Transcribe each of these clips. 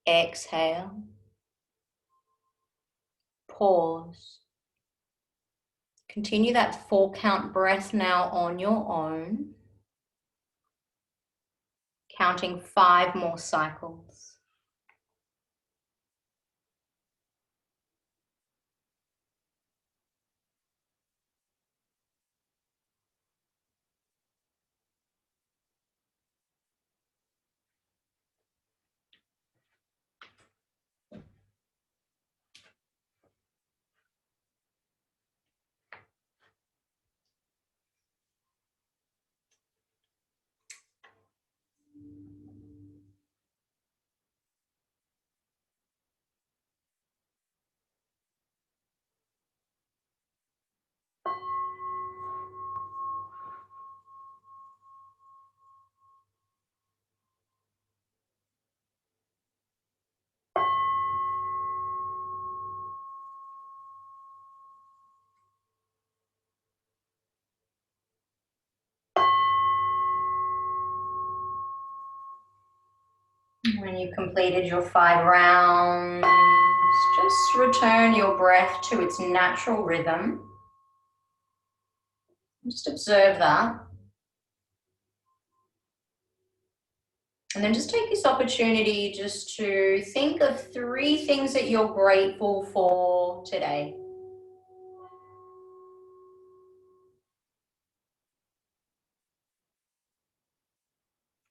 Exhale. Pause. Continue that 4-count breath now on your own, counting 5 more cycles. When you've completed your 5 rounds, just return your breath to its natural rhythm. Just observe that. And then just take this opportunity just to think of 3 things that you're grateful for today.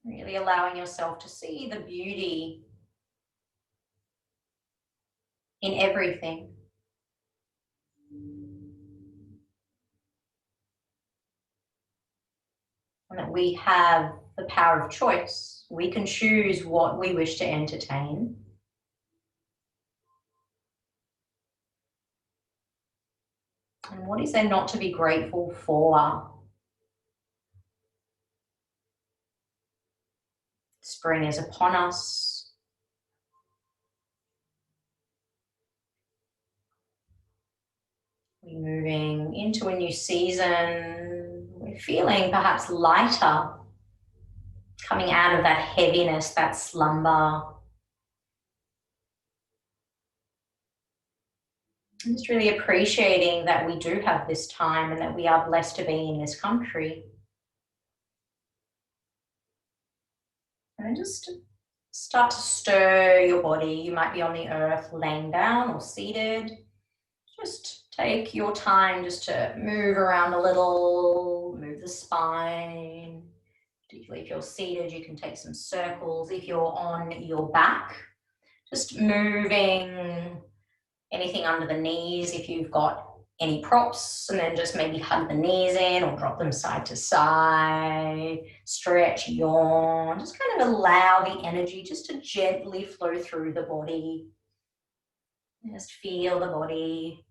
Really allowing yourself to see the beauty in everything. And that we have the power of choice. We can choose what we wish to entertain. And what is there not to be grateful for? Spring is upon us. We're moving into a new season. We're feeling perhaps lighter, coming out of that heaviness, that slumber. I'm just really appreciating that we do have this time and that we are blessed to be in this country. And just start to stir your body. You might be on the earth laying down or seated. Just take your time just to move around a little, move the spine. Particularly if you're seated, you can take some circles. If you're on your back, just moving anything under the knees if you've got any props, and then just maybe hug the knees in or drop them side to side, stretch, yawn, just kind of allow the energy just to gently flow through the body. Just feel the body.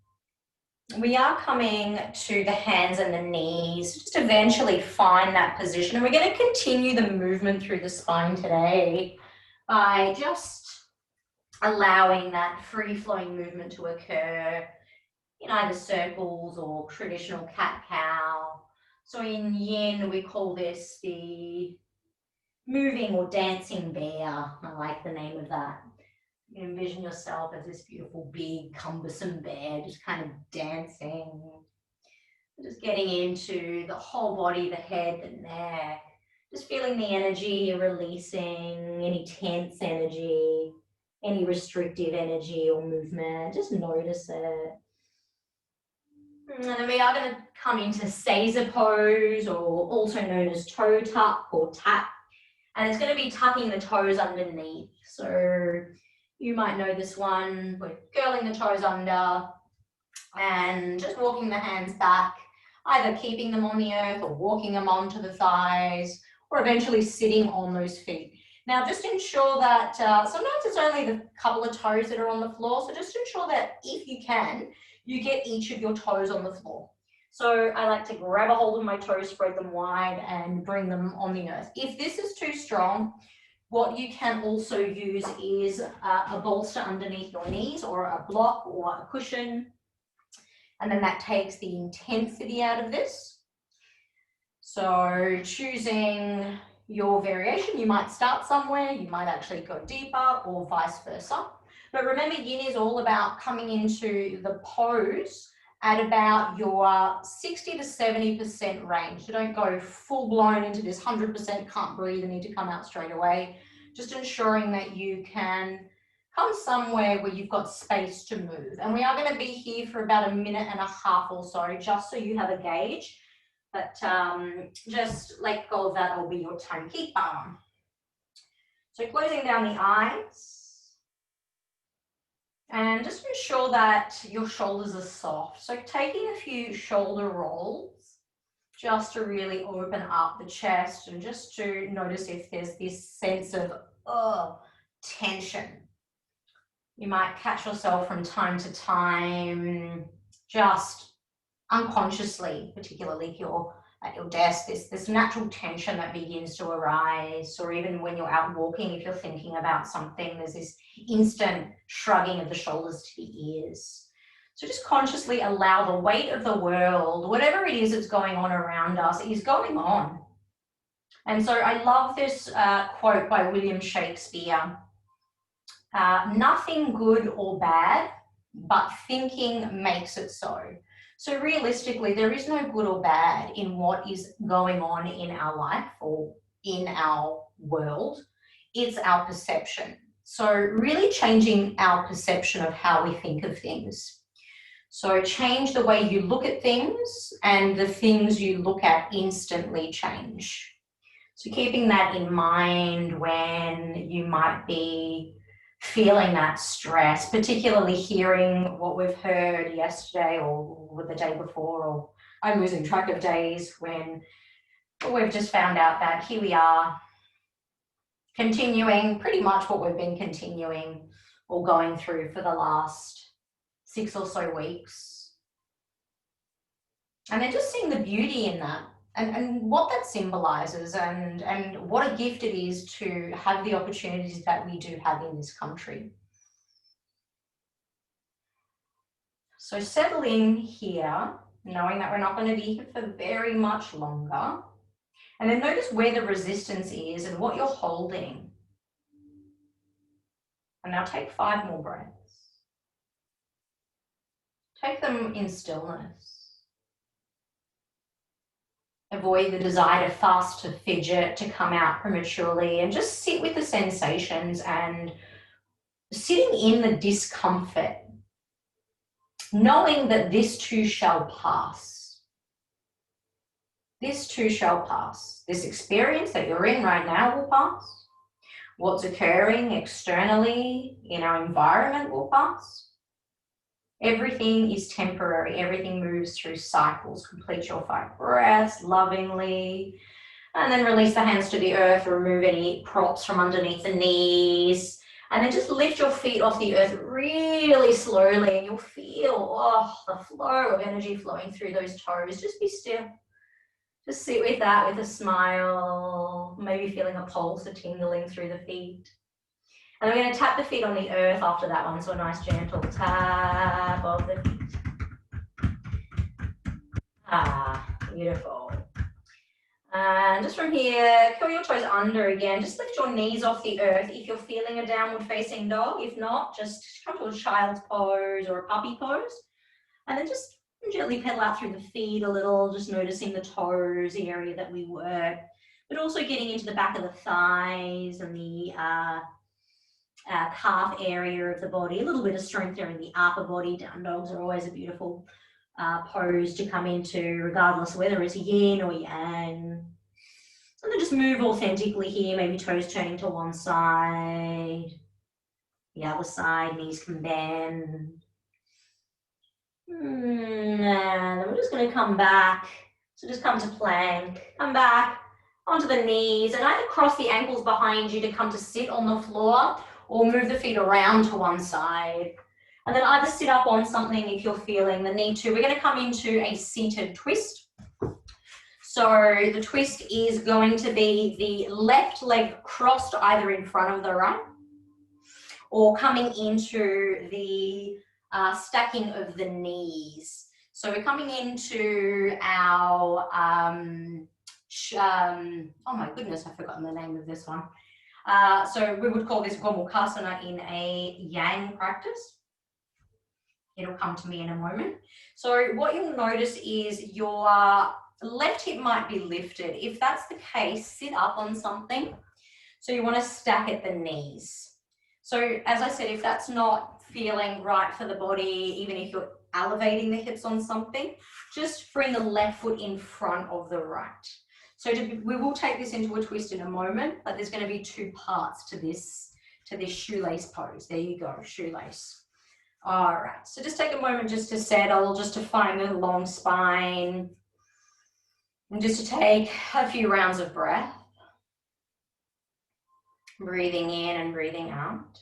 We are coming to the hands and the knees, just eventually find that position. And we're going to continue the movement through the spine today by just allowing that free-flowing movement to occur in either circles or traditional cat-cow. So in Yin, we call this the moving or dancing bear. I like the name of that. You envision yourself as this beautiful, big, cumbersome bear, just kind of dancing. Just getting into the whole body, the head, the neck. Just feeling the energy, releasing any tense energy, any restrictive energy or movement. Just notice it. And then we are going to come into Seiza pose, or also known as toe tuck or tap. And it's going to be tucking the toes underneath. So you might know this one. We're curling the toes under and just walking the hands back, either keeping them on the earth or walking them onto the thighs, or eventually sitting on those feet. Now, just ensure that sometimes it's only the couple of toes that are on the floor. So just ensure that if you can, you get each of your toes on the floor. So I like to grab a hold of my toes, spread them wide, and bring them on the earth. If this is too strong, what you can also use is a bolster underneath your knees, or a block or a cushion. And then that takes the intensity out of this. So choosing your variation. You might start somewhere, you might actually go deeper, or vice versa. But remember, yin is all about coming into the pose at about your 60 to 70% range. So don't go full blown into this 100% can't breathe and need to come out straight away. Just ensuring that you can come somewhere where you've got space to move. And we are going to be here for about 1.5 minutes or so, just so you have a gauge. But just let go of that, will be your timekeeper. So closing down the eyes. And just ensure that your shoulders are soft. So taking a few shoulder rolls just to really open up the chest and just to notice if there's this sense of tension. You might catch yourself from time to time just unconsciously, particularly if you're at your desk, this natural tension that begins to arise, or even when you're out walking, if you're thinking about something, there's this instant shrugging of the shoulders to the ears. So just consciously allow the weight of the world, whatever it is that's going on around us, is going on. And so I love this quote by William Shakespeare. Nothing good or bad, but thinking makes it so. So realistically, there is no good or bad in what is going on in our life or in our world. It's our perception. So really changing our perception of how we think of things. So change the way you look at things, and the things you look at instantly change. So keeping that in mind when you might be feeling that stress, particularly hearing what we've heard yesterday or the day before, or I'm losing track of days, when we've just found out that here we are continuing pretty much what we've been continuing or going through for the last 6 or so weeks. And then just seeing the beauty in that. And what that symbolizes, and what a gift it is to have the opportunities that we do have in this country. So settle in here, knowing that we're not going to be here for very much longer. And then notice where the resistance is and what you're holding. And now take 5 more breaths. Take them in stillness. Avoid the desire to fuss, to fidget, to come out prematurely, and just sit with the sensations and sitting in the discomfort, knowing that this too shall pass. This too shall pass. This experience that you're in right now will pass. What's occurring externally in our environment will pass. Everything is temporary. Everything moves through cycles. Complete your 5 breaths lovingly. And then release the hands to the earth. Remove any props from underneath the knees. And then just lift your feet off the earth really slowly. And you'll feel the flow of energy flowing through those toes. Just be still. Just sit with that with a smile. Maybe feeling a pulse or tingling through the feet. And we're going to tap the feet on the earth after that one. So a nice gentle tap of the feet. Beautiful. And just from here, curl your toes under again. Just lift your knees off the earth if you're feeling a downward facing dog. If not, just come to a child's pose or a puppy pose. And then just gently pedal out through the feet a little, just noticing the toes, the area that we work. But also getting into the back of the thighs and the calf area of the body, a little bit of strength there in the upper body. Down dogs are always a beautiful pose to come into, regardless of whether it's yin or yang. And then just move authentically here, maybe toes turning to one side, the other side, knees can bend. And then we're just going to come back. So just come to plank, come back onto the knees, and either cross the ankles behind you to come to sit on the floor, or move the feet around to one side. And then either sit up on something if you're feeling the need to. We're going to come into a seated twist. So the twist is going to be the left leg crossed either in front of the right, or coming into the stacking of the knees. So we're coming into our oh my goodness, I've forgotten the name of this one. So we would call this Gomukhasana in a yang practice. It'll come to me in a moment. So what you'll notice is your left hip might be lifted. If that's the case, sit up on something. So you want to stack at the knees. So as I said, if that's not feeling right for the body, even if you're elevating the hips on something, just bring the left foot in front of the right. So we will take this into a twist in a moment, but there's going to be two parts to this shoelace pose. There you go, shoelace. All right, so just take a moment just to settle, just to find a long spine, and just to take a few rounds of breath. Breathing in and breathing out.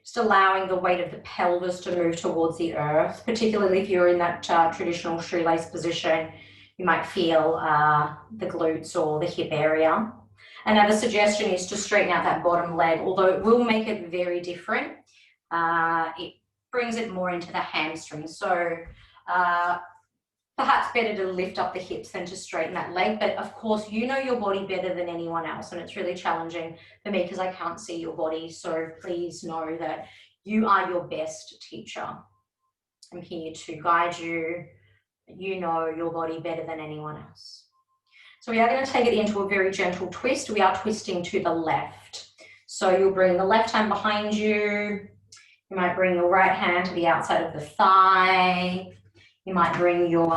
Just allowing the weight of the pelvis to move towards the earth, particularly if you're in that traditional shoelace position. You might feel the glutes or the hip area. Another suggestion is to straighten out that bottom leg, although it will make it very different. It brings it more into the hamstrings. So perhaps better to lift up the hips than to straighten that leg. But of course, you know your body better than anyone else. And it's really challenging for me because I can't see your body. So please know that you are your best teacher. I'm here to guide you. You know your body better than anyone else. So we are going to take it into a very gentle twist. We are twisting to the left. So you'll bring the left hand behind you. You might bring your right hand to the outside of the thigh. You might bring your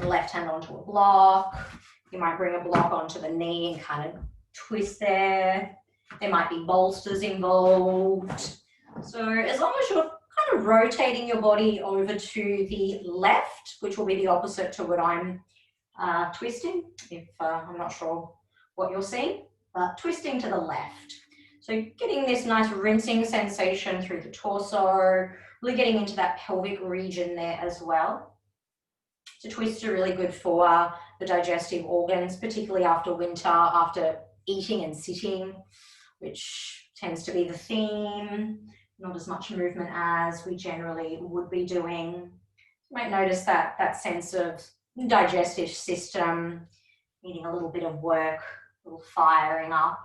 left hand onto a block. You might bring a block onto the knee and kind of twist there. There might be bolsters involved. So as long as you're kind of rotating your body over to the left, which will be the opposite to what I'm twisting, if I'm not sure what you're seeing, but twisting to the left. So getting this nice rinsing sensation through the torso, really getting into that pelvic region there as well. So twists are really good for the digestive organs, particularly after winter, after eating and sitting, which tends to be the theme. Not as much movement as we generally would be doing. You might notice that sense of digestive system needing a little bit of work, a little firing up.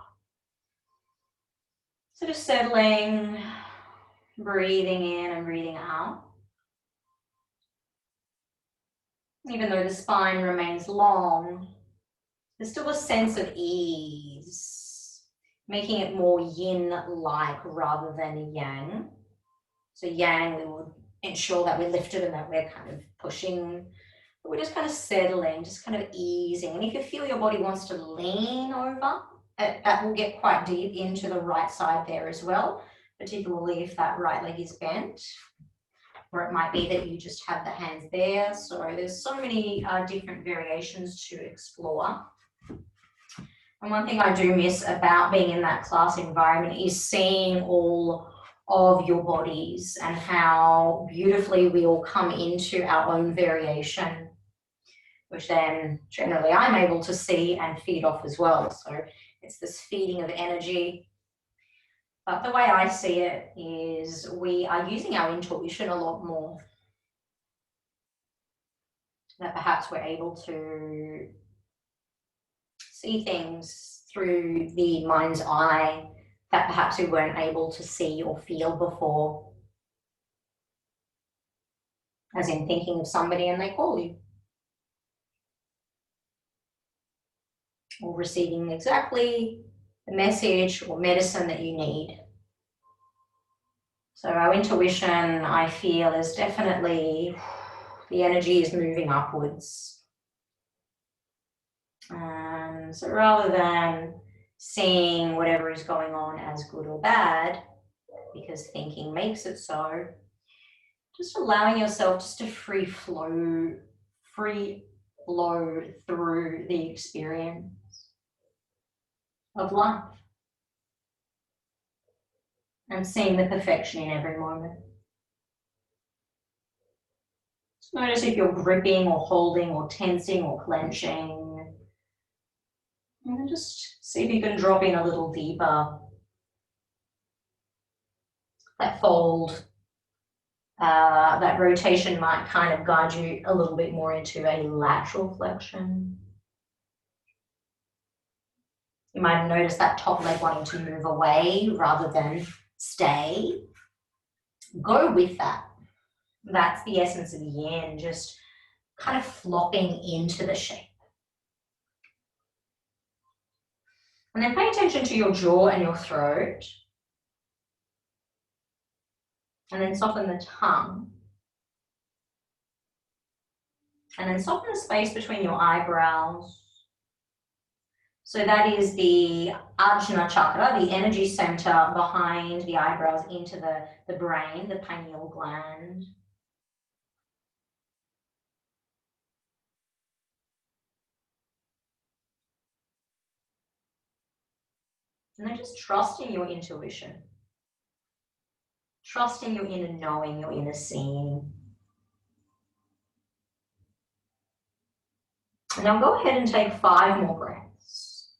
So just settling, breathing in and breathing out. Even though the spine remains long, there's still a sense of ease, making it more yin-like rather than yang. So yang, we would ensure that we're lifted and that we're kind of pushing, but we're just kind of settling, just kind of easing. And if you feel your body wants to lean over, that will get quite deep into the right side there as well, particularly if that right leg is bent. Or it might be that you just have the hands there. So there's so many different variations to explore. And one thing I do miss about being in that class environment is seeing all of your bodies and how beautifully we all come into our own variation, which then generally I'm able to see and feed off as well. So it's this feeding of energy. But the way I see it is we are using our intuition a lot more. That perhaps we're able to see things through the mind's eye that perhaps we weren't able to see or feel before. As in thinking of somebody and they call you. Or receiving exactly the message or medicine that you need. So our intuition, I feel, is definitely, the energy is moving upwards. So rather than seeing whatever is going on as good or bad, because thinking makes it so, just allowing yourself just to free flow through the experience of life. And seeing the perfection in every moment. Just notice if you're gripping or holding or tensing or clenching. And just see if you can drop in a little deeper. That fold That rotation might kind of guide you a little bit more into a lateral flexion. You might have noticed that top leg wanting to move away rather than stay. Go with that. That's the essence of yin, just kind of flopping into the shape. And then pay attention to your jaw and your throat. And then soften the tongue. And then soften the space between your eyebrows. So that is the Ajna chakra, the energy center behind the eyebrows into the brain, the pineal gland. And then just trusting your intuition. Trusting your inner knowing, your inner seeing. And now go ahead and take 5 more breaths.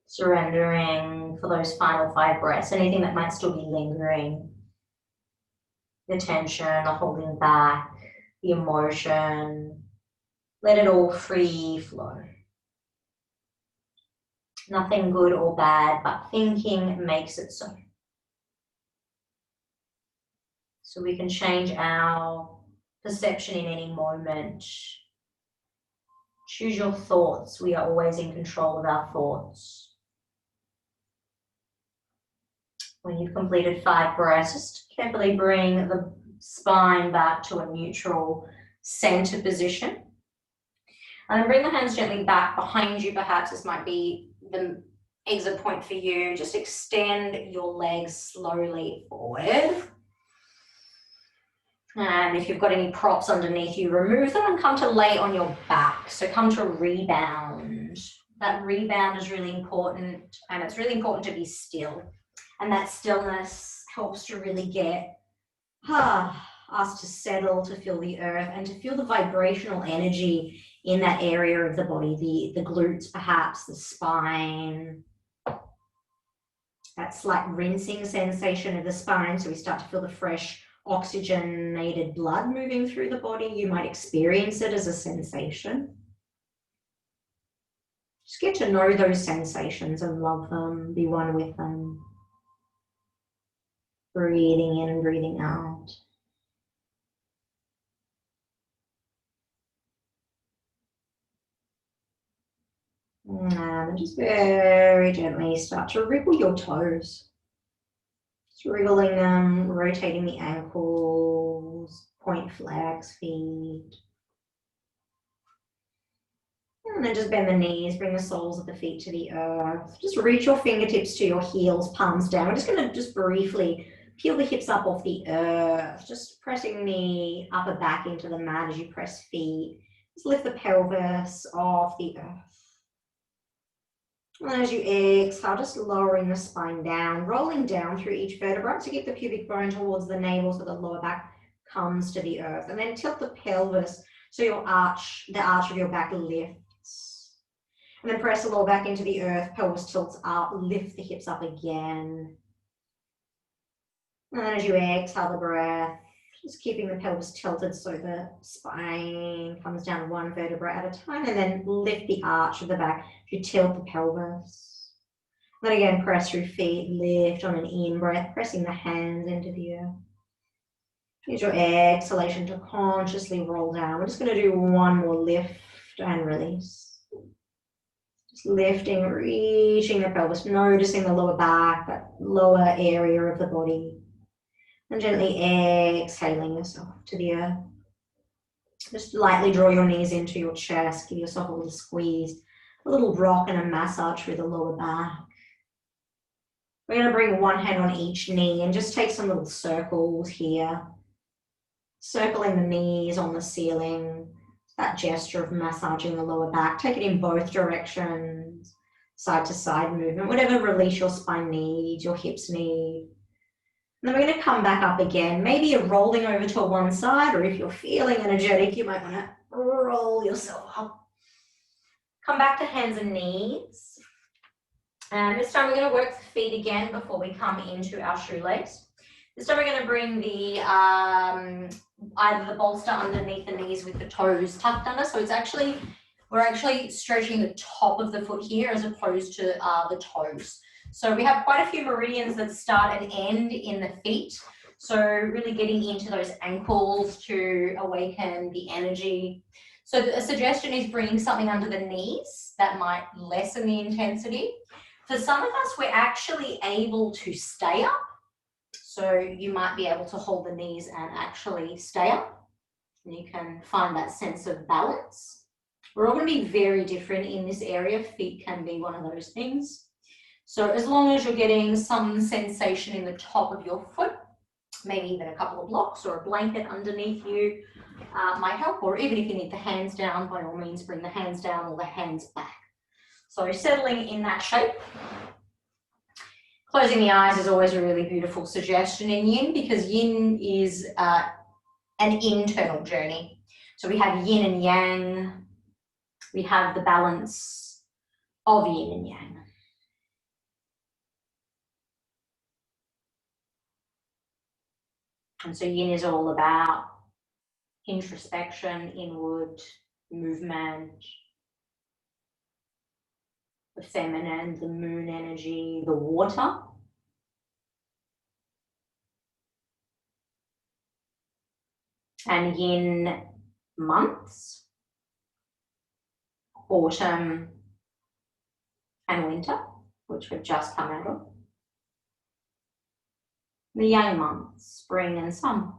Surrendering for those final 5 breaths, anything that might still be lingering. The tension, the holding back, the emotion. Let it all free flow. Nothing good or bad, but thinking makes it so. So we can change our perception in any moment. Choose your thoughts. We are always in control of our thoughts. When you've completed 5 breaths, just carefully bring the spine back to a neutral center position. And then bring the hands gently back behind you. Perhaps this might be the exit point for you. Just extend your legs slowly forward. And if you've got any props underneath you, remove them and come to lay on your back. So come to rebound. That rebound is really important, and it's really important to be still. And that stillness helps to really get us to settle, to feel the earth, and to feel the vibrational energy in that area of the body, the glutes perhaps, the spine. That slight rinsing sensation of the spine, so we start to feel the fresh oxygenated blood moving through the body. You might experience it as a sensation. Just get to know those sensations and love them, be one with them. Breathing in and breathing out. And just very gently start to wriggle your toes. Just wriggling them, rotating the ankles, point flex, feet. And then just bend the knees, bring the soles of the feet to the earth. Just reach your fingertips to your heels, palms down. We're just going to just briefly peel the hips up off the earth, just pressing the upper back into the mat as you press feet. Just lift the pelvis off the earth. And as you exhale, just lowering the spine down, rolling down through each vertebra to get the pubic bone towards the navel so the lower back comes to the earth. And then tilt the pelvis so the arch of your back lifts. And then press the lower back into the earth, pelvis tilts up, lift the hips up again. And then as you exhale the breath, just keeping the pelvis tilted so the spine comes down 1 vertebra at a time, and then lift the arch of the back as you tilt the pelvis. Then again, press through feet, lift on an in-breath, pressing the hands into the earth. Use your exhalation to consciously roll down. We're just going to do 1 more lift and release. Just lifting, reaching the pelvis, noticing the lower back, that lower area of the body. And gently exhaling yourself to the earth. Just lightly draw your knees into your chest. Give yourself a little squeeze, a little rock and a massage through the lower back. We're going to bring 1 hand on each knee and just take some little circles here. Circling the knees on the ceiling. That gesture of massaging the lower back. Take it in both directions. Side to side movement. Whatever release your spine needs, your hips need. then we're going to come back up again. Maybe you're rolling over to one side, or if you're feeling energetic, you might want to roll yourself up. Come back to hands and knees. And this time we're going to work the feet again before we come into our shoelace. This time we're going to bring the either the bolster underneath the knees with the toes tucked under. So it's actually, we're actually stretching the top of the foot here as opposed to the toes. So we have quite a few meridians that start and end in the feet. So really getting into those ankles to awaken the energy. So a suggestion is bringing something under the knees that might lessen the intensity. For some of us, we're actually able to stay up. So you might be able to hold the knees and actually stay up. And you can find that sense of balance. We're all going to be very different in this area. Feet can be one of those things. So as long as you're getting some sensation in the top of your foot, maybe even a couple of blocks or a blanket underneath you might help. Or even if you need the hands down, by all means, bring the hands down or the hands back. So settling in that shape. Closing the eyes is always a really beautiful suggestion in Yin, because Yin is an internal journey. So we have Yin and Yang. We have the balance of Yin and Yang. And so Yin is all about introspection, inward movement, the feminine, the moon energy, the water. And Yin months, autumn and winter, which we've just come out of. The Yang months, spring and summer.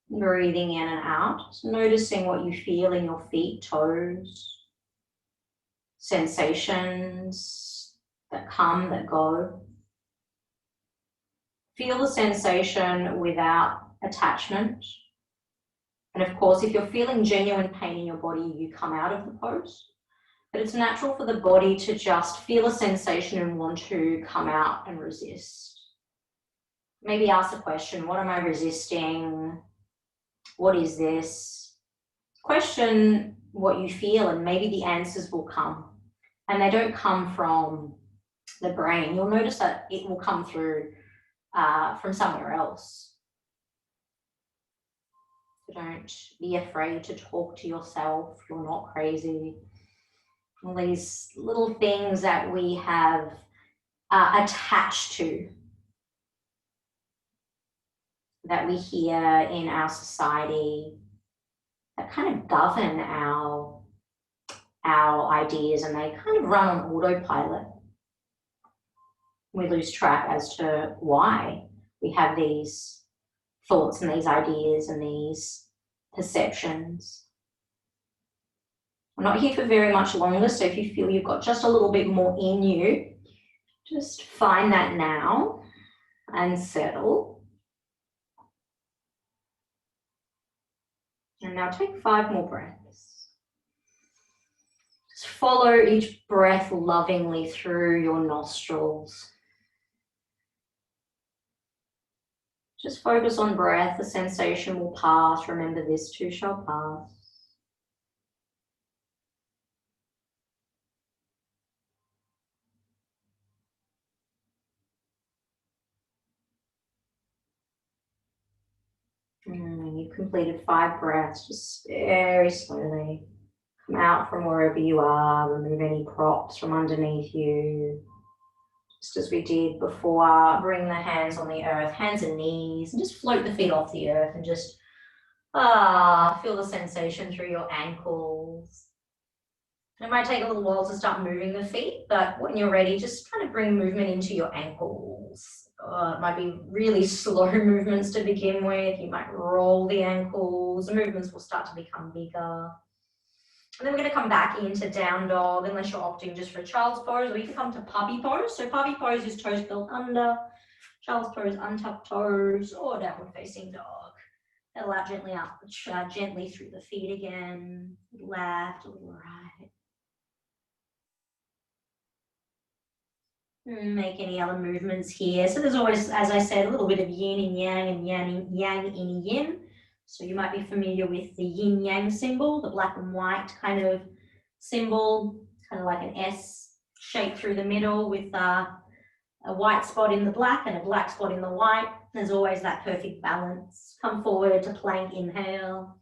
Breathing in and out, just noticing what you feel in your feet, toes, sensations that come, that go. Feel the sensation without attachment. And of course, if you're feeling genuine pain in your body, you come out of the pose. But it's natural for the body to just feel a sensation and want to come out and resist. Maybe ask the question, what am I resisting? What is this? Question what you feel, and maybe the answers will come. And they don't come from the brain. You'll notice that it will come through from somewhere else. So don't be afraid to talk to yourself. You're not crazy. All these little things that we have attached to, that we hear in our society, that kind of govern our ideas, and they kind of run on autopilot. We lose track as to why we have these thoughts and these ideas and these perceptions. I'm not here for very much longer, so if you feel you've got just a little bit more in you, just find that now and settle. And now take 5 more breaths. Just follow each breath lovingly through your nostrils. Just focus on breath. The sensation will pass. Remember, this too shall pass. And you've completed 5 breaths. Just very slowly come out from wherever you are. Remove any props from underneath you. Just as we did before, bring the hands on the earth, hands and knees, and just float the feet off the earth and just feel the sensation through your ankles. It might take a little while to start moving the feet, but when you're ready, just kind of bring movement into your ankles. It might be really slow movements to begin with. You might roll the ankles. The movements will start to become bigger. And then we're going to come back into down dog, unless you're opting just for child's pose, or you can come to puppy pose. So puppy pose is toes curled under, child's pose untucked toes, or downward facing dog. Pedal out gently up, gently through the feet again, a little left, a little right. Make any other movements here. So there's always, as I said, a little bit of yin and yang in yin. So you might be familiar with the yin yang symbol, the black and white kind of symbol, kind of like an S shape through the middle with a white spot in the black and a black spot in the white. There's always that perfect balance. Come forward to plank, inhale.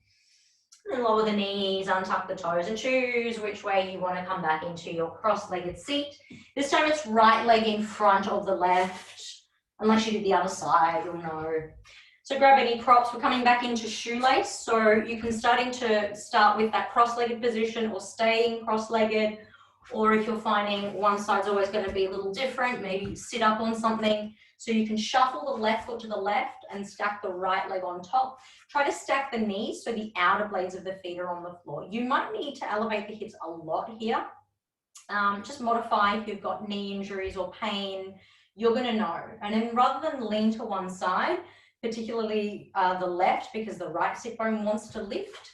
And then lower the knees, untuck the toes, and choose which way you want to come back into your cross-legged seat. This time it's right leg in front of the left. Unless you did the other side, you'll know. So grab any props. We're coming back into shoelace. So you can start with that cross-legged position or staying cross-legged. Or if you're finding one side's always going to be a little different, maybe sit up on something. So you can shuffle the left foot to the left and stack the right leg on top. Try to stack the knees so the outer blades of the feet are on the floor. You might need to elevate the hips a lot here. Just modify if you've got knee injuries or pain, you're going to know. And then rather than lean to one side, particularly the left, because the right sit bone wants to lift,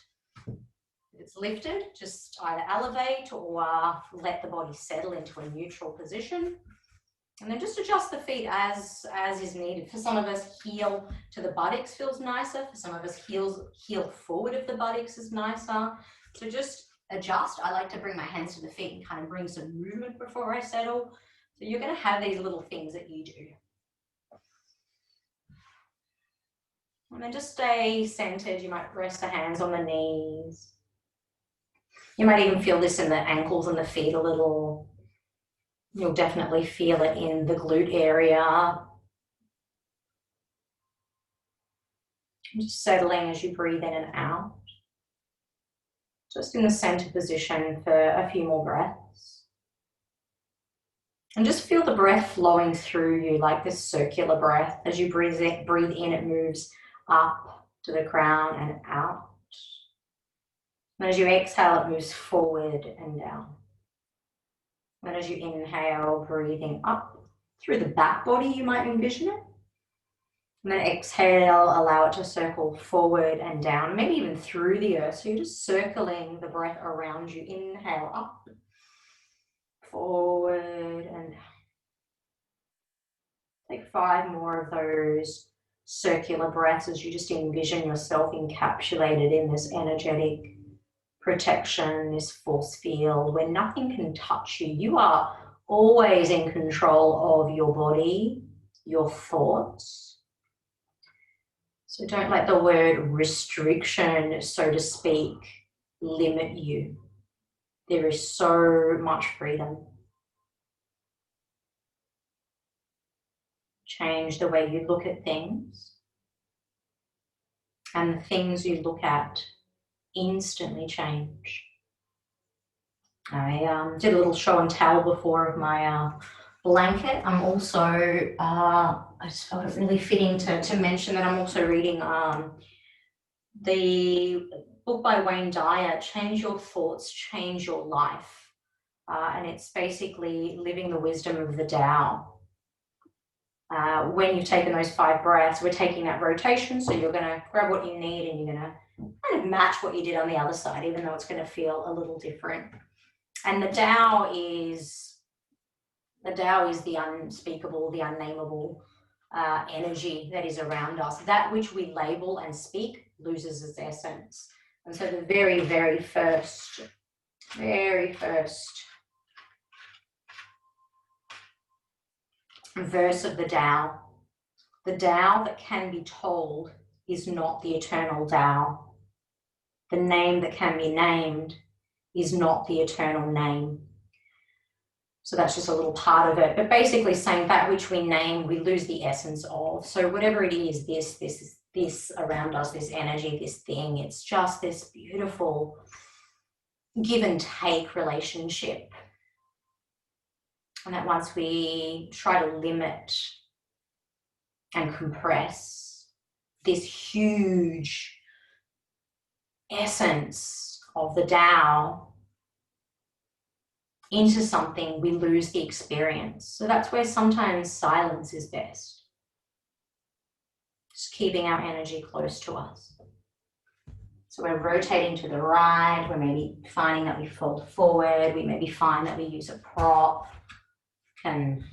if it's lifted, just either elevate or let the body settle into a neutral position. And then just adjust the feet as is needed. For some of us, heel to the buttocks feels nicer. For some of us, heel forward of the buttocks is nicer. So just adjust. I like to bring my hands to the feet and kind of bring some movement before I settle. So you're going to have these little things that you do. And then just stay centered. You might rest the hands on the knees. You might even feel this in the ankles and the feet a little. You'll definitely feel it in the glute area. Just settling as you breathe in and out. Just in the center position for a few more breaths. And just feel the breath flowing through you like this circular breath. As you breathe in, it moves up to the crown and out. And as you exhale, it moves forward and down. And as you inhale, breathing up through the back body, you might envision it. And then exhale, allow it to circle forward and down, maybe even through the earth. So you're just circling the breath around you. Inhale up, forward and down. Take 5 more of those circular breaths as you just envision yourself encapsulated in this energetic protection, this force field where nothing can touch you. You are always in control of your body, your thoughts. So don't let the word restriction, so to speak, limit you. There is so much freedom. Change the way you look at things, and the things you look at instantly change. I did a little show and tell before of my blanket. I'm also, I just felt it really fitting to mention that I'm also reading the book by Wayne Dyer, Change Your Thoughts, Change Your Life. And it's basically living the wisdom of the Tao. When you've taken those 5 breaths, we're taking that rotation. So you're going to grab what you need and you're going to kind of match what you did on the other side, even though it's going to feel a little different. And the Tao is the unspeakable, the unnameable energy that is around us. That which we label and speak loses its essence. And so the very, very first verse of the Tao that can be told is not the eternal Tao. The name that can be named is not the eternal name. So that's just a little part of it. But basically saying that which we name, we lose the essence of. So whatever it is, this around us, this energy, this thing, it's just this beautiful give and take relationship. And that once we try to limit and compress this huge essence of the Tao into something, we lose the experience. So that's where sometimes silence is best. Just keeping our energy close to us. So we're rotating to the right, we're maybe finding that we fold forward, we maybe find that we use a prop, can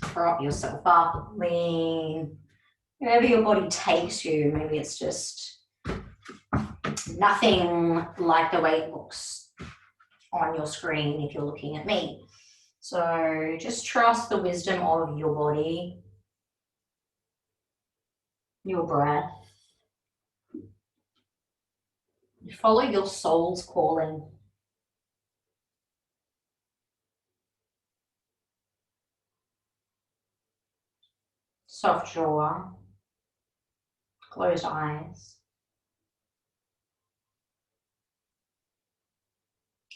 Prop yourself up, lean. Wherever your body takes you, maybe it's just nothing like the way it looks on your screen if you're looking at me. So just trust the wisdom of your body, your breath. Follow your soul's calling. Soft jaw, closed eyes,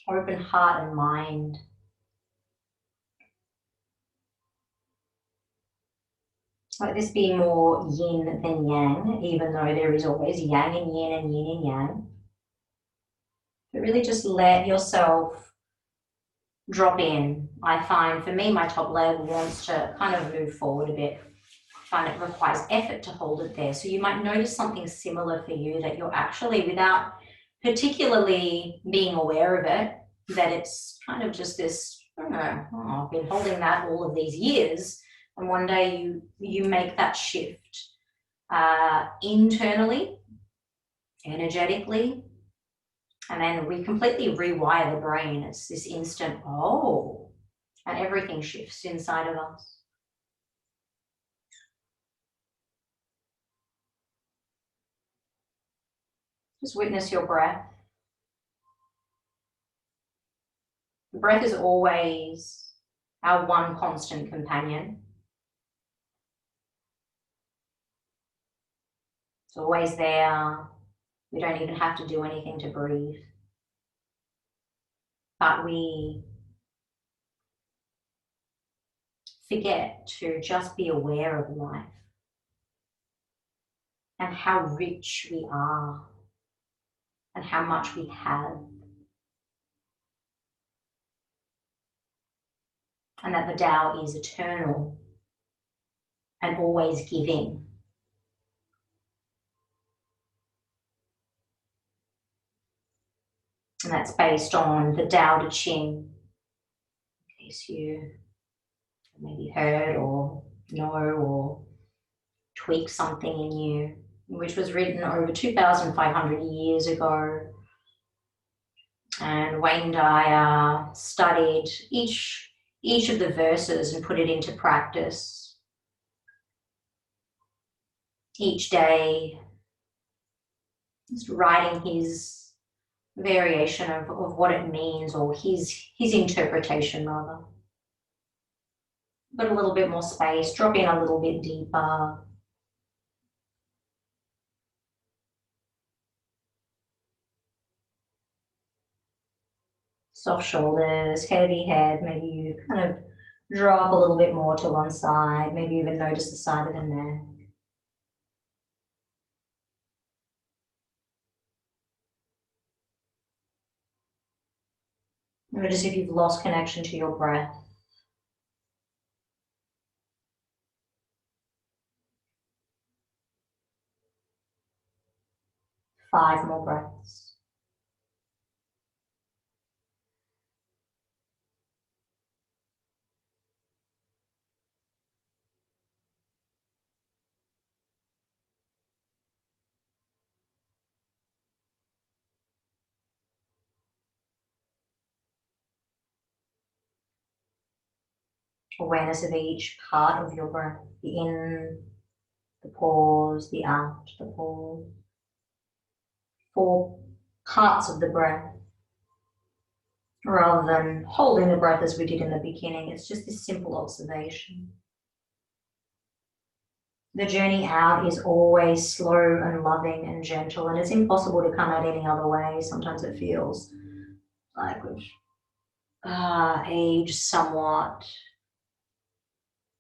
open heart and mind. Let this be more yin than yang, even though there is always yang and yin and yin and yang. But really just let yourself drop in. I find for me, my top leg wants to kind of move forward a bit. I find it requires effort to hold it there. So you might notice something similar for you that you're actually, without particularly being aware of it, that it's kind of just this, I don't know, I've been holding that all of these years. And one day you make that shift internally, energetically, and then we completely rewire the brain. It's this instant, oh, and everything shifts inside of us. Just witness your breath. The breath is always our one constant companion. It's always there. We don't even have to do anything to breathe. But we forget to just be aware of life and how rich we are and how much we have. And that the Tao is eternal and always giving. And that's based on the Tao Te Ching, in case you maybe heard or know or tweak something in you, which was written over 2,500 years ago. And Wayne Dyer studied each of the verses and put it into practice each day, just writing his variation of what it means, or his interpretation rather. But a little bit more space, drop in a little bit deeper. Soft shoulders, heavy head, maybe you kind of drop a little bit more to one side, maybe even notice the side of the neck. Notice if you've lost connection to your breath. 5 more breaths. Awareness of each part of your breath, the in, the pause, the out, the pause. 4 parts of the breath, rather than holding the breath as we did in the beginning. It's just this simple observation. The journey out is always slow and loving and gentle, and it's impossible to come out any other way. Sometimes it feels like we've aged somewhat.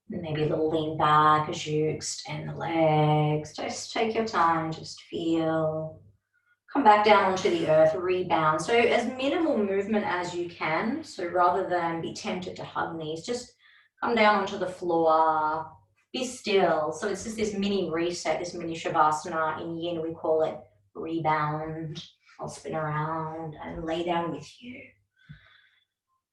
Maybe a little lean back as you extend the legs. Just take your time, just feel. Come back down onto the earth, rebound. So as minimal movement as you can. So rather than be tempted to hug knees, just come down onto the floor, be still. So it's just this mini reset, this mini shavasana. In yin, we call it rebound. I'll spin around and lay down with you.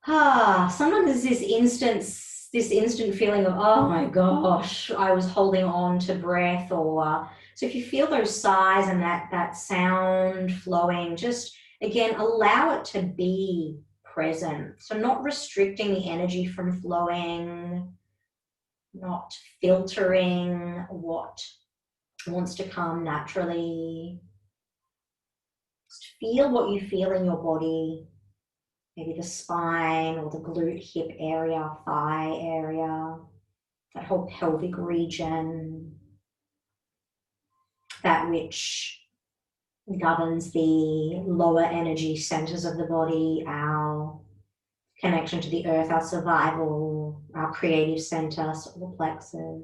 Sometimes there's this instance this instant feeling of, oh my gosh, I was holding on to breath, or so if you feel those sighs and that sound flowing, just again allow it to be present. So not restricting the energy from flowing, not filtering what wants to come naturally. Just feel what you feel in your body. Maybe the spine or the glute, hip area, thigh area, that whole pelvic region, that which governs the lower energy centers of the body, our connection to the earth, our survival, our creative center, solar plexus.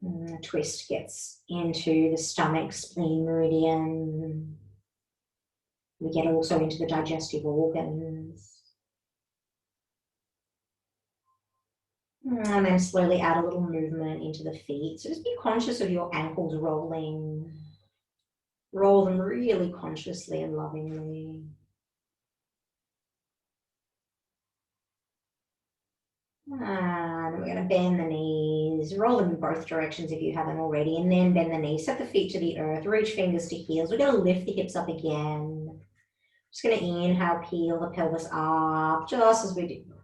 A twist gets into the stomach, spleen, meridian. We get also into the digestive organs. And then slowly add a little movement into the feet. So just be conscious of your ankles rolling. Roll them really consciously and lovingly. And we're going to bend the knees, roll them in both directions if you haven't already, and then bend the knees, set the feet to the earth, reach fingers to heels. We're going to lift the hips up again. Just going to inhale, peel the pelvis up, just as we did before.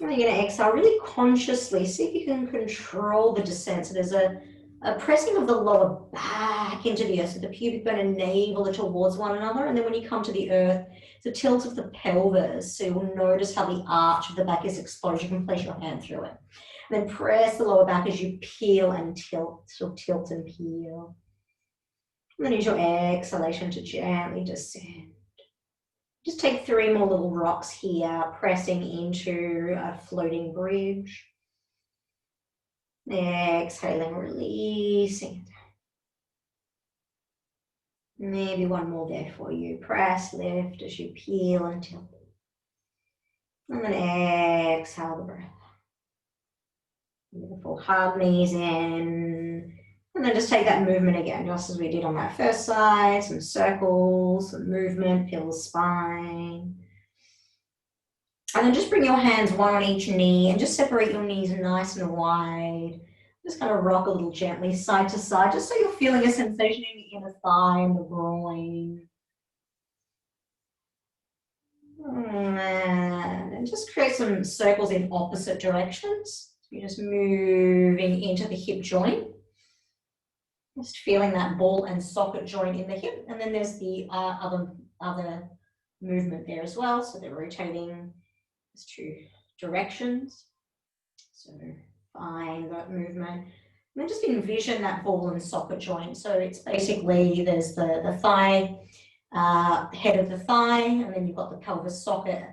And you're going to exhale really consciously. See if you can control the descent. So there's a pressing of the lower back into the earth, so the pubic bone and navel are towards one another. And then when you come to the earth, it's a tilt of the pelvis. So you'll notice how the arch of the back is exposed. You can place your hand through it. And then press the lower back as you peel and tilt. So tilt and peel. And then use your exhalation to gently descend. Just take 3 more little rocks here, pressing into a floating bridge. Exhaling, releasing. Maybe one more there for you. Press, lift as you peel and tilt. And then exhale the breath. Beautiful. Hug knees in. And then just take that movement again, just as we did on that first side. Some circles, some movement, peel the spine. And then just bring your hands one on each knee and just separate your knees nice and wide. Just kind of rock a little gently side to side, just so you're feeling a sensation in the inner thigh and the groin. And just create some circles in opposite directions. You're just moving into the hip joint. Just feeling that ball and socket joint in the hip. And then there's the other movement there as well. So they're rotating. There's 2 directions. So find that movement. And then just envision that ball and socket joint. So it's basically there's the thigh, head of the thigh, and then you've got the pelvic socket,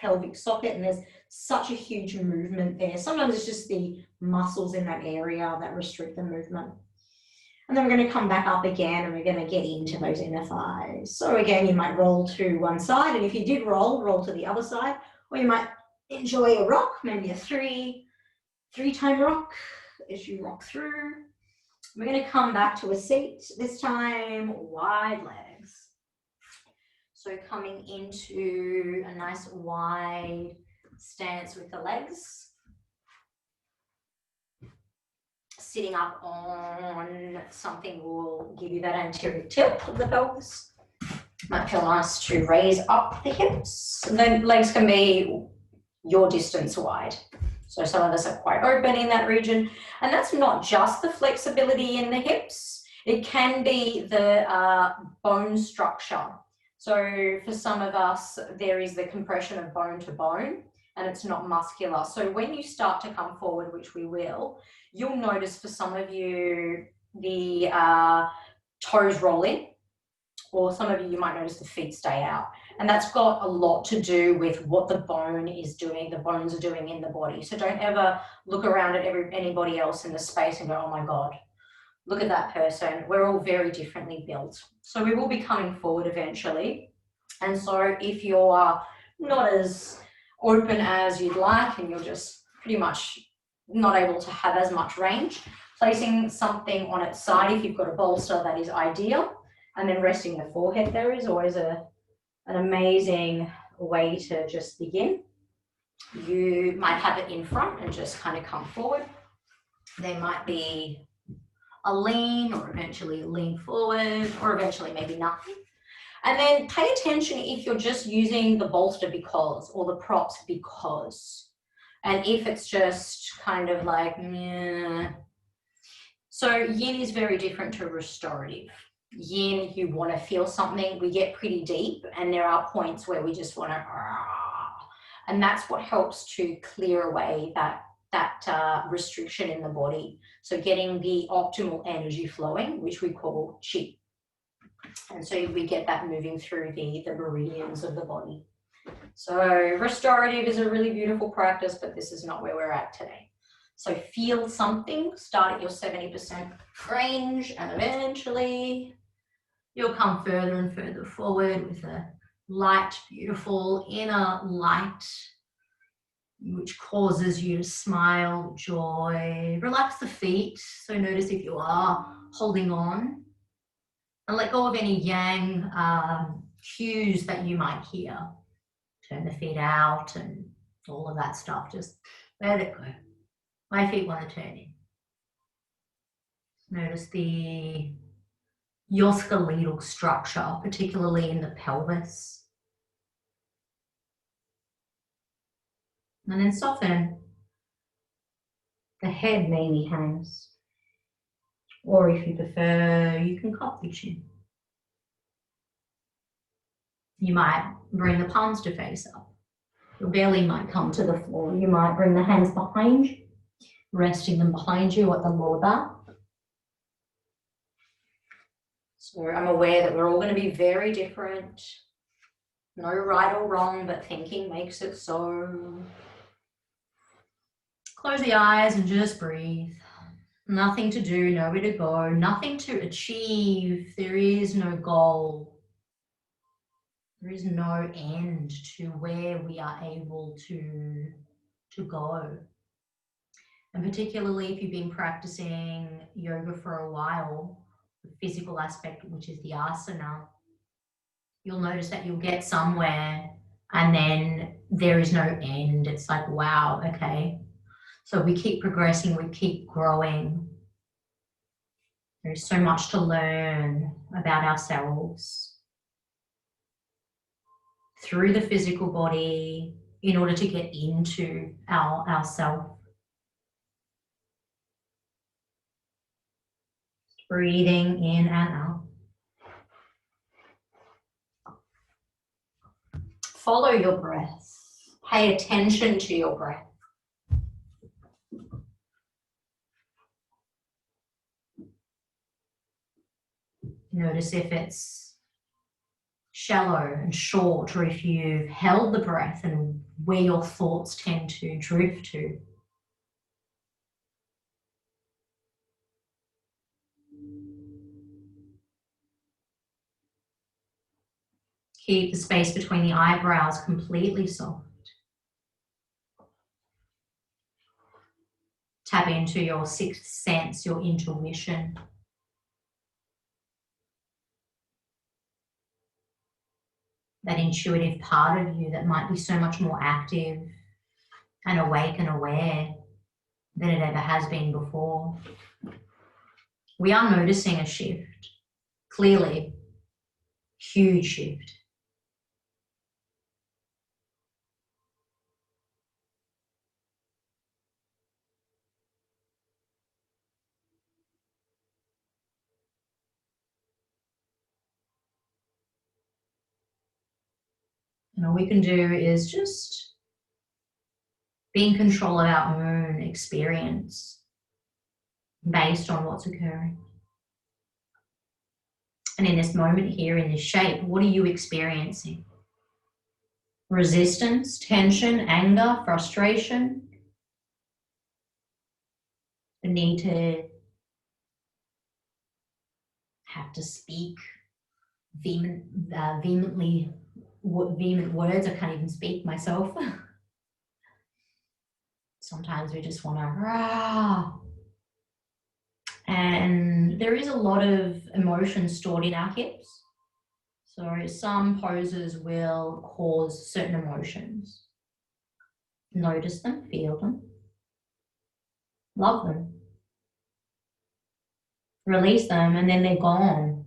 and there's such a huge movement there. Sometimes it's just the muscles in that area that restrict the movement. And then we're going to come back up again and we're going to get into those inner thighs. So again, you might roll to one side, and if you did roll to the other side, or you might enjoy a rock, maybe a three-time rock as you rock through. We're going to come back to a seat, this time wide legs. So coming into a nice wide stance with the legs. Sitting up on something will give you that anterior tilt of the pelvis. Might feel nice to raise up the hips. And then legs can be your distance wide. So some of us are quite open in that region. And that's not just the flexibility in the hips. It can be the bone structure. So for some of us, there is the compression of bone to bone, and it's not muscular. So when you start to come forward, which we will, you'll notice for some of you the toes roll in, or some of you might notice the feet stay out. And that's got a lot to do with what the bone is doing, the bones are doing in the body. So don't ever look around at anybody else in the space and go, oh my God, look at that person. We're all very differently built. So we will be coming forward eventually. And so if you're not as open as you'd like and you're just pretty much not able to have as much range, placing something on its side, if you've got a bolster, that is ideal. And then resting the forehead there is always an amazing way to just begin. You might have it in front and just kind of come forward. There might be a lean, or eventually lean forward, or eventually maybe nothing. And then pay attention if you're just using the bolster because, or the props because. And if it's just kind of like, meh. So yin is very different to restorative. Yin, you want to feel something, we get pretty deep, and there are points where we just want to, and that's what helps to clear away that restriction in the body. So getting the optimal energy flowing, which we call qi. And so we get that moving through the meridians of the body. So restorative is a really beautiful practice, but this is not where we're at today. So feel something, start at your 70% range, and eventually you'll come further and further forward with a light, beautiful inner light, which causes you to smile, joy. Relax the feet. So notice if you are holding on, and let go of any yang cues that you might hear. Turn the feet out and all of that stuff. Just let it go. My feet want to turn in. Notice your skeletal structure, particularly in the pelvis. And then soften. The head maybe hangs. Or if you prefer, you can cup the chin. You might bring the palms to face up. Your belly might come to the floor. You might bring the hands behind you, resting them behind you at the lower back. So I'm aware that we're all going to be very different. No right or wrong, but thinking makes it so. Close the eyes and just breathe. Nothing to do, nowhere to go, nothing to achieve. There is no goal. There is no end to where we are able to go. And particularly if you've been practicing yoga for a while, the physical aspect, which is the asana, you'll notice that you'll get somewhere and then there is no end. It's like, wow, okay. So we keep progressing, we keep growing. There's so much to learn about ourselves through the physical body in order to get into our self. Breathing in and out. Follow your breath. Pay attention to your breath. Notice if it's shallow and short, or if you've held the breath and where your thoughts tend to drift to. Keep the space between the eyebrows completely soft. Tap into your sixth sense, your intuition. That intuitive part of you that might be so much more active and awake and aware than it ever has been before. We are noticing a shift, clearly, huge shift. And all we can do is just be in control of our own experience based on what's occurring. And in this moment here, in this shape, what are you experiencing? Resistance, tension, anger, frustration, the need to have to speak vehemently, vehement words. I can't even speak myself. Sometimes we just want to And there is a lot of emotion stored in our hips. So some poses will cause certain emotions. Notice them, feel them, love them, release them, and then they're gone.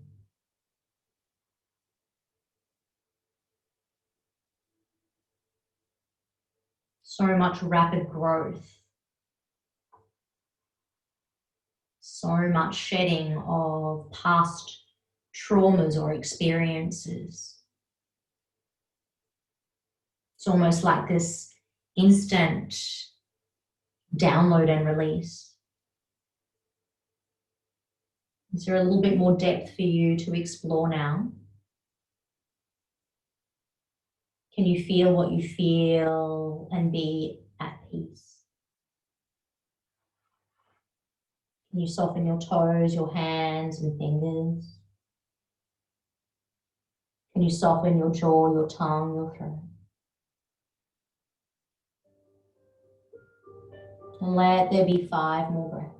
So much rapid growth, so much shedding of past traumas or experiences. It's almost like this instant download and release. Is there a little bit more depth for you to explore now? Can you feel what you feel and be at peace? Can you soften your toes, your hands and fingers? Can you soften your jaw, your tongue, your throat? And let there be 5 more breaths.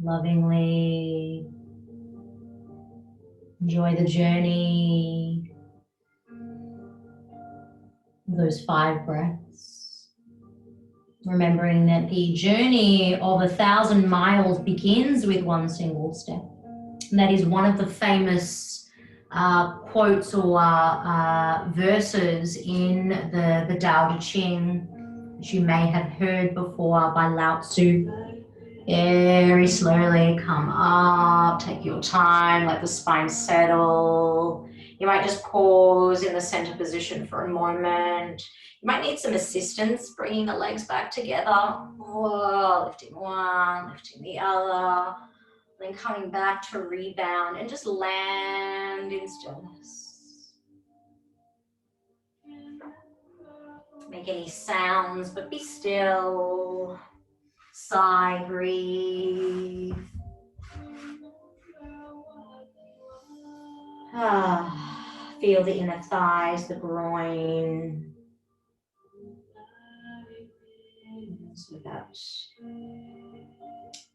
Lovingly enjoy the journey of those 5 breaths. Remembering that the journey of 1,000 miles begins with one single step. And that is one of the famous quotes or verses in the Tao Te Ching, which you may have heard before by Lao Tzu. Very slowly come up, take your time, let the spine settle. You might just pause in the center position for a moment. You might need some assistance bringing the legs back together. Whoa, lifting one, lifting the other, then coming back to rebound and just land in stillness. Make any sounds, but be still. Sigh, breathe. Feel the inner thighs, the groin. So that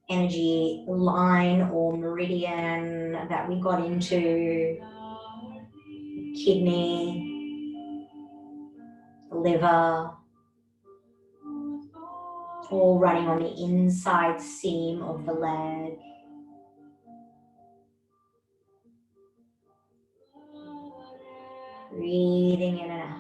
energy line or meridian that we got into, kidney, liver, all running on the inside seam of the leg. Breathing in and out.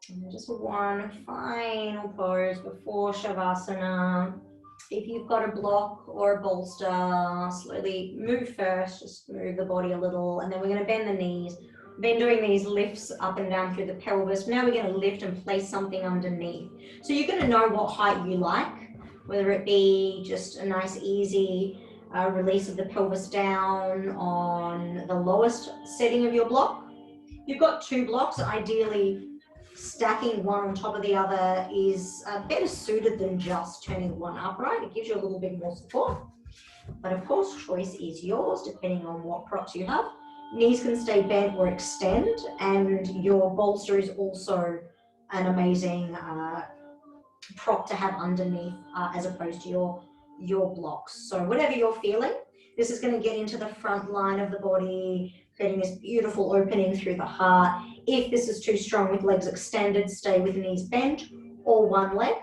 And just one final pose before Shavasana. If you've got a block or a bolster, slowly move first, just move the body a little, and then we're going to bend the knees. We've been doing these lifts up and down through the pelvis. Now we're going to lift and place something underneath. So you're going to know what height you like, whether it be just a nice easy release of the pelvis down on the lowest setting of your block. You've got 2 blocks, ideally stacking one on top of the other is better suited than just turning one upright. It gives you a little bit more support. But of course, choice is yours depending on what props you have. Knees can stay bent or extend, and your bolster is also an amazing prop to have underneath as opposed to your blocks. So whatever you're feeling, this is going to get into the front line of the body, creating this beautiful opening through the heart. If this is too strong with legs extended, stay with knees bent or one leg.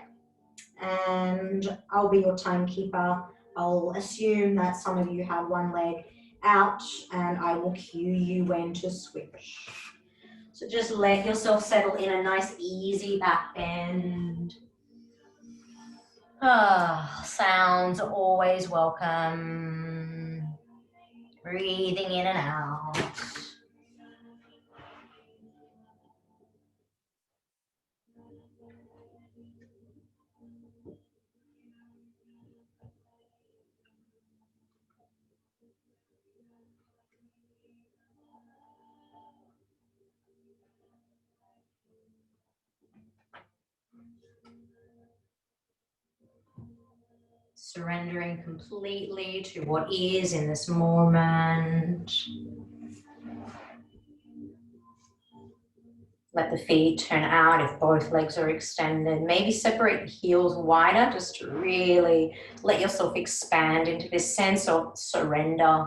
And I'll be your timekeeper. I'll assume that some of you have one leg out and I will cue you when to switch. So just let yourself settle in a nice easy back bend. Sounds are always welcome. Breathing in and out. Surrendering completely to what is in this moment. Let the feet turn out if both legs are extended. Maybe separate the heels wider, just to really let yourself expand into this sense of surrender,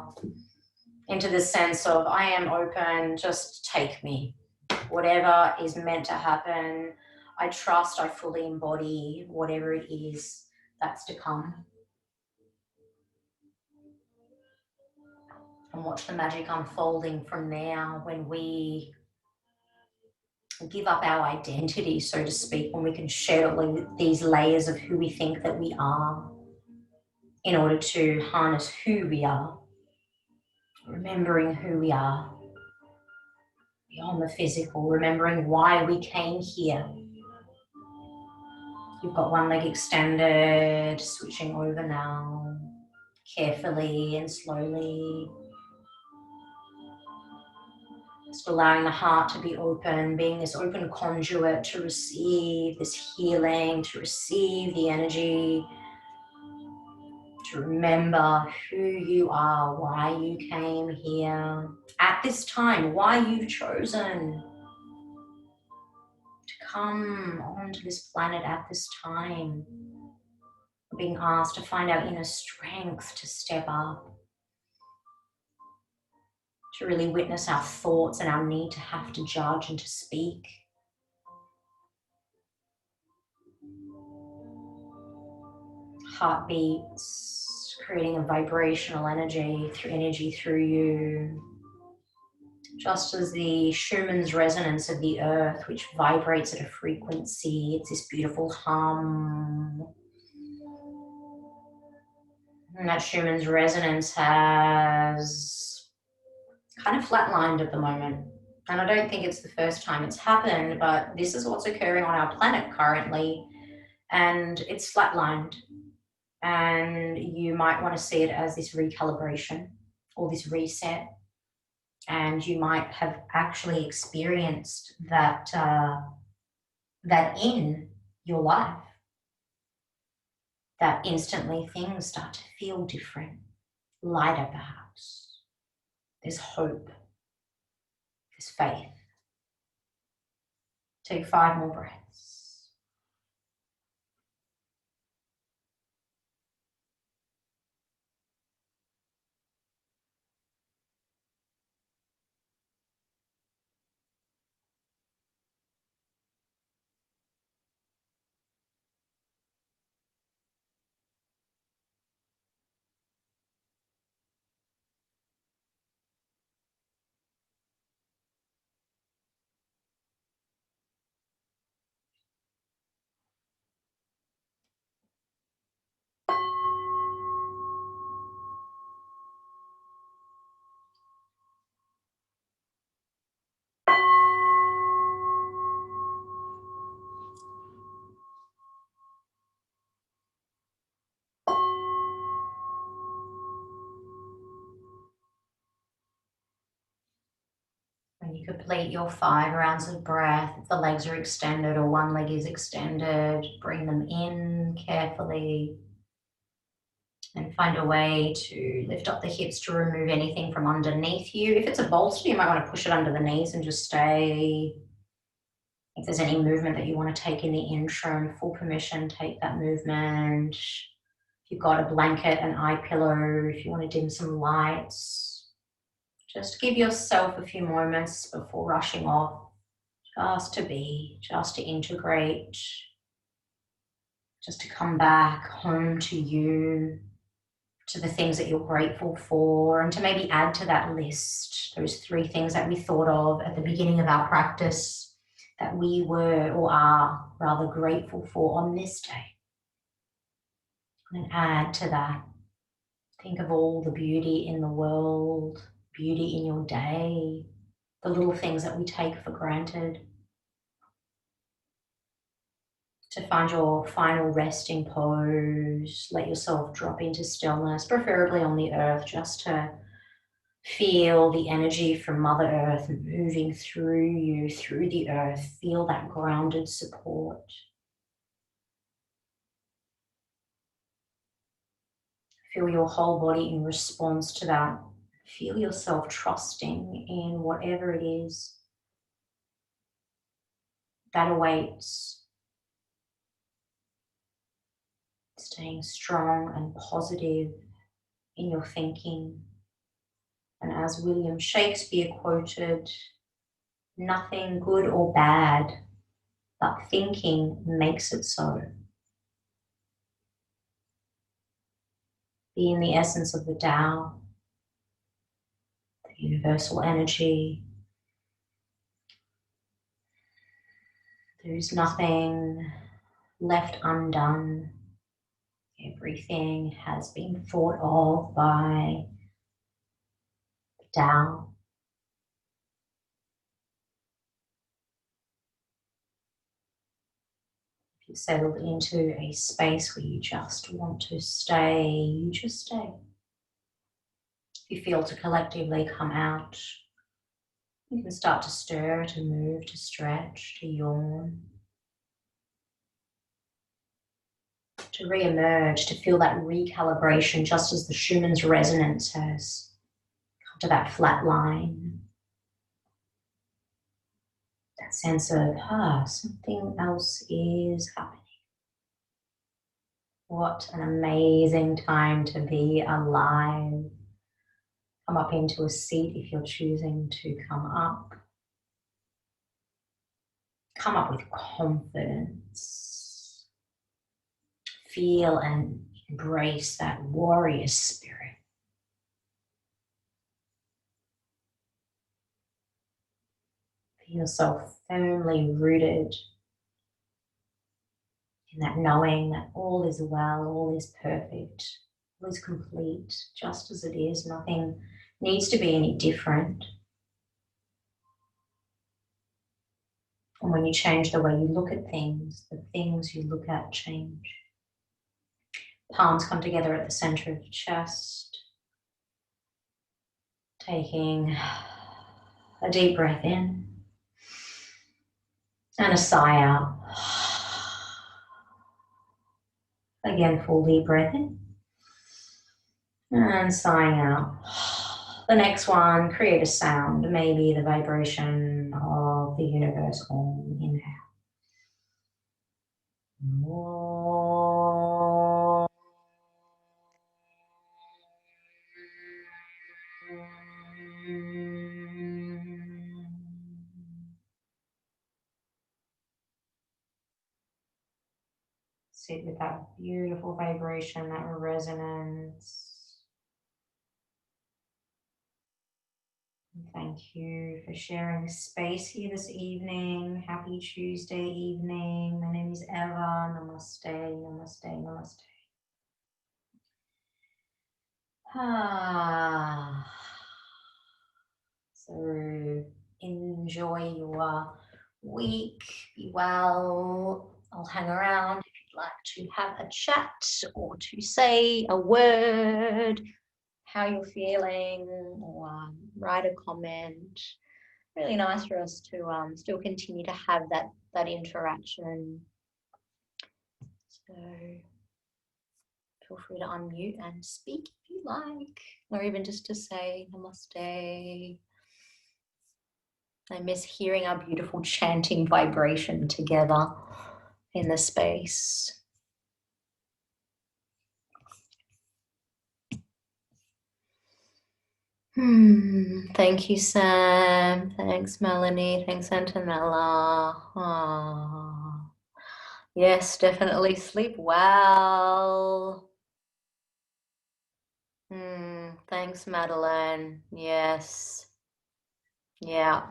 into this sense of I am open, just take me. Whatever is meant to happen, I trust, I fully embody whatever it is that's to come. And watch the magic unfolding from there when we give up our identity, so to speak, when we can shed all these layers of who we think that we are in order to harness who we are, remembering who we are beyond the physical, remembering why we came here. You've got one leg extended, switching over now, carefully and slowly. Just allowing the heart to be open, being this open conduit to receive this healing, to receive the energy, to remember who you are, why you came here at this time, why you've chosen to come onto this planet at this time. We're being asked to find our inner strength to step up, to really witness our thoughts and our need to have to judge and to speak. Heartbeats, creating a vibrational energy through you. Just as the Schumann's resonance of the earth, which vibrates at a frequency, it's this beautiful hum. And that Schumann's resonance has kind of flatlined at the moment. And I don't think it's the first time it's happened, but this is what's occurring on our planet currently. And it's flatlined. And you might want to see it as this recalibration or this reset. And you might have actually experienced that, that in your life, that instantly things start to feel different, lighter perhaps. There's hope, there's faith. Take 5 more breaths. When you complete your 5 rounds of breath, if the legs are extended or one leg is extended, bring them in carefully and find a way to lift up the hips to remove anything from underneath you. If it's a bolster, you might want to push it under the knees and just stay. If there's any movement that you want to take in the interim, full permission, take that movement. If you've got a blanket, an eye pillow, if you want to dim some lights, just give yourself a few moments before rushing off, just to be, just to integrate, just to come back home to you, to the things that you're grateful for, and to maybe add to that list those 3 things that we thought of at the beginning of our practice that we were or are rather grateful for on this day. And add to that. Think of all the beauty in the world, beauty in your day, the little things that we take for granted. To find your final resting pose, let yourself drop into stillness, preferably on the earth, just to feel the energy from Mother Earth moving through you, through the earth. Feel that grounded support. Feel your whole body in response to that. Feel yourself trusting in whatever it is that awaits. Staying strong and positive in your thinking. And as William Shakespeare quoted, nothing good or bad, but thinking makes it so. Be in the essence of the Tao, the universal energy. There is nothing left undone. Everything has been thought of by the Tao. If you've settled into a space where you just want to stay, you just stay. If you feel to collectively come out, you can start to stir, to move, to stretch, to yawn, to re-emerge, to feel that recalibration, just as the Schumann's resonance has come to that flat line. That sense of, something else is happening. What an amazing time to be alive. Come up into a seat if you're choosing to come up. Come up with confidence. Feel and embrace that warrior spirit. Feel yourself firmly rooted in that knowing that all is well, all is perfect, all is complete, just as it is. Nothing needs to be any different. And when you change the way you look at things, the things you look at change. Palms come together at the center of the chest. Taking a deep breath in and a sigh out. Again, full deep breath in and sighing out. The next one, create a sound, maybe the vibration of the universe. Om, inhale. Om. Sit with that beautiful vibration, that resonance. Thank you for sharing the space here this evening. Happy Tuesday evening. My name is Eva. Namaste, namaste, namaste. So enjoy your week. Be well. I'll hang around if you'd like to have a chat or to say a word, how you're feeling, or write a comment. Really nice for us to still continue to have that interaction. So feel free to unmute and speak if you like, or even just to say namaste. I miss hearing our beautiful chanting vibration together in the space. Thank you, Sam. Thanks, Melanie. Thanks, Antonella. Oh. Yes, definitely sleep well. Thanks, Madeline. Yes. Yeah.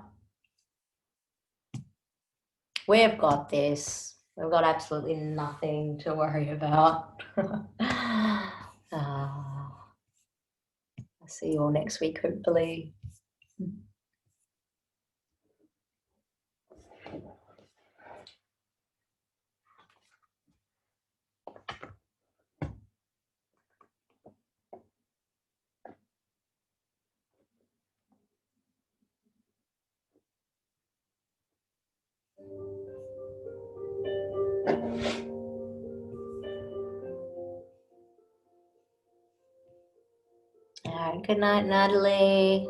We've got this. We've got absolutely nothing to worry about. I'll see you all next week, hopefully. All right, good night, Natalie.